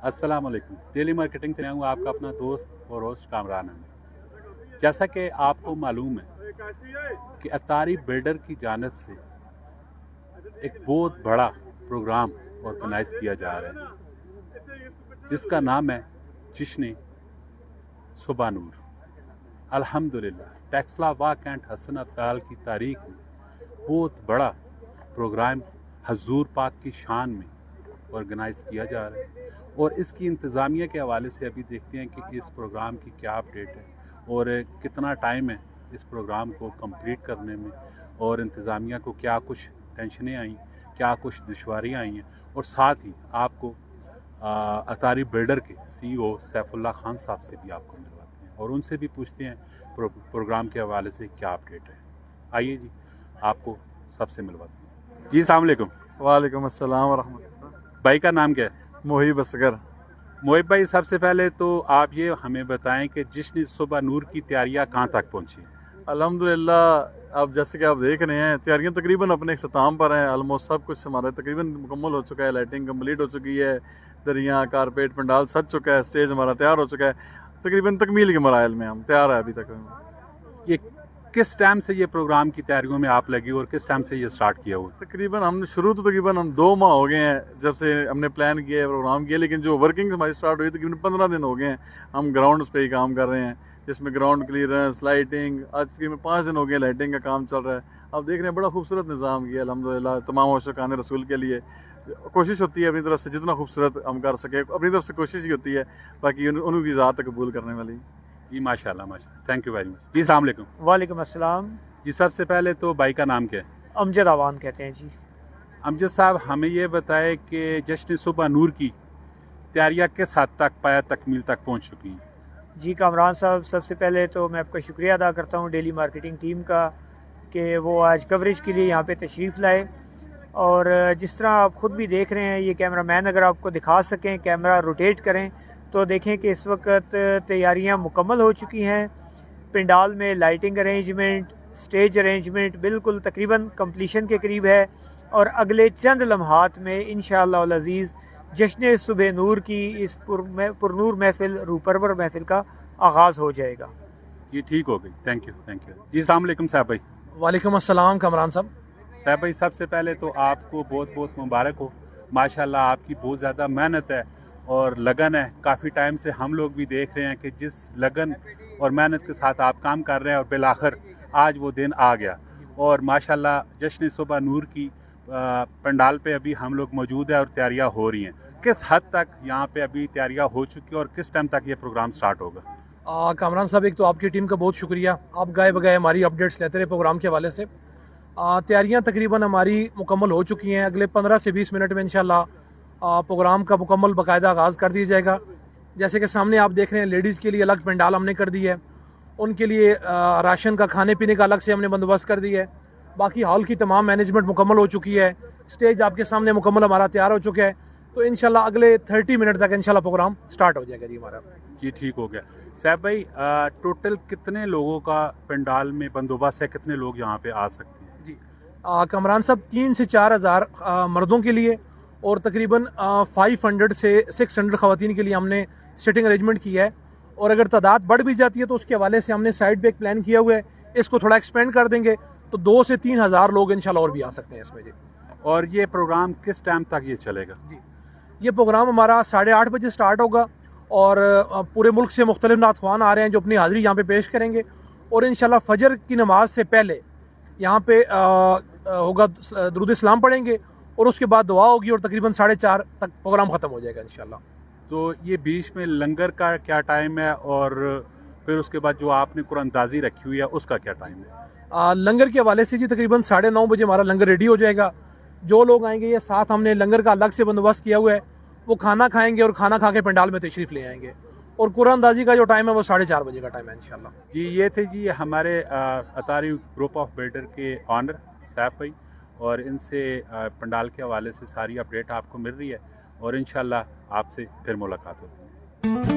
अस्सलाम वालेकुम। Daily marketing से मैं हूँ आपका अपना दोस्त और होस्ट कामरान अहमद। जैसा कि आपको मालूम है कि अतारी बिल्डर की जानिब से एक बहुत बड़ा प्रोग्राम ऑर्गेनाइज किया जा रहा है जिसका नाम है जश्न सुबह नूर। अल्हम्दुलिल्लाह टेक्सला वाक एंड हसन अब्दाल की तारीख में बहुत बड़ा प्रोग्राम हजूर पाक की शान में ऑर्गेनाइज किया जा रहा है और इसकी इंतज़ामिया के हवाले से अभी देखते हैं कि इस प्रोग्राम की क्या अपडेट है और कितना टाइम है इस प्रोग्राम को कंप्लीट करने में और इंतज़ामिया को क्या कुछ टेंशनें आई, क्या कुछ दुश्वारियाँ आई हैं और साथ ही आपको अतारी बिल्डर के CEO सैफुल्लाह खान साहब से भी आपको मिलवाते हैं और उनसे भी पूछते हैं प्रोग्राम के हवाले से क्या अपडेट है। आइए जी, आपको सबसे मिलवाते हैं। जी अस्सलाम वालेकुम। वालेकुम अस्सलाम वरहमतुल्लाह। भाई का नाम क्या है? मोहिब असगर। मोहिब भाई, सबसे पहले तो आप ये हमें बताएं कि जश्न सुबह नूर की तैयारियां कहाँ तक पहुंची हैं? अल्हम्दुलिल्लाह, अब जैसे कि आप देख रहे हैं तैयारियां तकरीबन अपने इख्तिताम पर हैं। ऑलमोस्ट सब कुछ हमारा तकरीबन मुकम्मल हो चुका है। लाइटिंग कंप्लीट हो चुकी है, दरिया कारपेट पंडाल सज चुका है, स्टेज हमारा तैयार हो चुका है। तकरीबन तकमील के मराइल में हम तैयार है अभी तक। ये किस टाइम से ये प्रोग्राम की तैयारियों में आप लगी और किस टाइम से ये स्टार्ट किया हुआ? तकरीबन हमने शुरू तो तकरीबन हम 2 माह हो गए हैं जब से हमने प्लान किया है, प्रोग्राम किया, लेकिन जो वर्किंग हमारी स्टार्ट हुई तकरीबन 15 दिन हो गए हैं। हम ग्राउंड पे ही काम कर रहे हैं, जिसमें ग्राउंड क्लियरेंस, लाइटिंग, आज तकरीबन 5 दिन हो गए लाइटिंग का काम चल रहा है। अब देख रहे हैं बड़ा खूबसूरत निज़ाम किया अल्हम्दुलिल्लाह। तमाम आशिकान रसूल के लिए कोशिश होती है अपनी तरफ से जितना खूबसूरत हम कर सके, अपनी तरफ से कोशिश ही होती है, बाकी उनकी ज़ात कबूल करने वाली। जी माशाल्लाह माशाल्लाह, थैंक यू वेरी मच। जी अस्सलाम वालेकुम। वालेकुम अस्सलाम। जी सबसे पहले तो भाई का नाम क्या है? अमजद आवान कहते हैं जी। अमजद साहब, हमें ये बताएं कि जश्न सुबह नूर की तैयारियां किस हद तक पाया तकमील तक पहुंच चुकी हैं? जी कामरान साहब, सबसे पहले तो मैं आपका शुक्रिया अदा करता हूँ डेली मार्केटिंग टीम का कि वो आज कवरेज के लिए यहाँ पे तशरीफ़ लाए। और जिस तरह आप ख़ुद भी देख रहे हैं, ये कैमरा मैन अगर आपको दिखा सकें, कैमरा रोटेट करें तो देखें कि इस वक्त तैयारियाँ मुकम्मल हो चुकी हैं। पंडाल में लाइटिंग अरेंजमेंट, स्टेज अरेंजमेंट बिल्कुल तकरीबन कंप्लीशन के करीब है और अगले चंद लम्हात में इंशाअल्लाह अज़ीज़ जश्न सुबह नूर की इस पुरनूर महफिल, रूपरवर महफिल का आगाज़ हो जाएगा। ये ठीक हो गई, थैंक यू थैंक यू। जी अस्सलाम वालेकुम साहब भाई। वालेकुम अस्सलाम कामरान साहब। साहब भाई, सबसे पहले तो आपको बहुत बहुत मुबारक हो। माशाल्लाह आपकी बहुत ज़्यादा मेहनत है और लगन है। काफ़ी टाइम से हम लोग भी देख रहे हैं कि जिस लगन और मेहनत के साथ आप काम कर रहे हैं और बिलाखिर आज वो दिन आ गया और माशाल्लाह जश्न सुबह नूर की पंडाल पे अभी हम लोग मौजूद है और तैयारियां हो रही हैं। किस हद तक यहाँ पे अभी तैयारियां हो चुकी है और किस टाइम तक ये प्रोग्राम स्टार्ट होगा? कामरान साहब, एक तो आपकी टीम का बहुत शुक्रिया, आप गाए बगाए हमारी अपडेट्स लेते रहे प्रोग्राम के हवाले से। तैयारियां तकरीबन हमारी मुकम्मल हो चुकी हैं। अगले 15 से 20 मिनट में इंशाल्लाह प्रोग्राम का मुकम्मल बाकायदा आगाज़ कर दिया जाएगा। जैसे कि सामने आप देख रहे हैं, लेडीज़ के लिए अलग पंडाल हमने कर दी है, उनके लिए राशन का, खाने पीने का अलग से हमने बंदोबस्त कर दिया है। बाकी हॉल की तमाम मैनेजमेंट मुकम्मल हो चुकी है, स्टेज आपके सामने मुकम्मल हमारा तैयार हो चुका है। तो इंशाल्लाह अगले 30 मिनट तक इंशाल्लाह प्रोग्राम स्टार्ट हो जाएगा जी हमारा। जी ठीक हो गया। साहब भाई, टोटल कितने लोगों का पंडाल में बंदोबस्त है, कितने लोग यहाँ पे आ सकते हैं? जी कामरान साहब, 3 से 4 हज़ार मर्दों के लिए और तकरीबन 500 से 600 ख़वातीन के लिए हमने सिटिंग अरेंजमेंट किया है। और अगर तादाद बढ़ भी जाती है तो उसके हवाले से हमने साइड पे एक प्लान किया हुआ है, इसको थोड़ा एक्सपेंड कर देंगे तो 2 से 3 हज़ार लोग इंशाल्लाह और भी आ सकते हैं इसमें जी। और ये प्रोग्राम किस टाइम तक ये चलेगा? जी, ये प्रोग्राम हमारा 8:30 बजे स्टार्ट होगा और पूरे मुल्क से मुख्तलिफ नातख्वान आ रहे हैं जो अपनी हाज़िरी यहाँ पे पेश करेंगे। और इंशाल्लाह फजर की नमाज से पहले यहाँ पे होगा, दुरूद इस्लाम पढ़ेंगे और उसके बाद दुआ होगी और तकरीबन 4:30 तक प्रोग्राम ख़त्म हो जाएगा इंशाल्लाह। तो ये बीच में लंगर का क्या टाइम है और फिर उसके बाद जो आपने कुरानदाजी रखी हुई है उसका क्या टाइम है? लंगर के हवाले से जी तकरीबन 9:30 बजे हमारा लंगर रेडी हो जाएगा। जो लोग आएंगे, ये साथ हमने लंगर का अलग से बंदोबस्त किया हुआ है, वो खाना खाएंगे और खाना खा के पंडाल में तशरीफ़ ले आएंगे। और कुरानदाजी का जो टाइम है वो 4:30 बजे का टाइम है इंशाल्लाह। जी, ये थे जी हमारे अतारी ग्रुप ऑफ बिल्डर के ऑनर साहब भाई, और इनसे पंडाल के हवाले से सारी अपडेट आपको मिल रही है और इंशाल्लाह आपसे फिर मुलाकात होगी।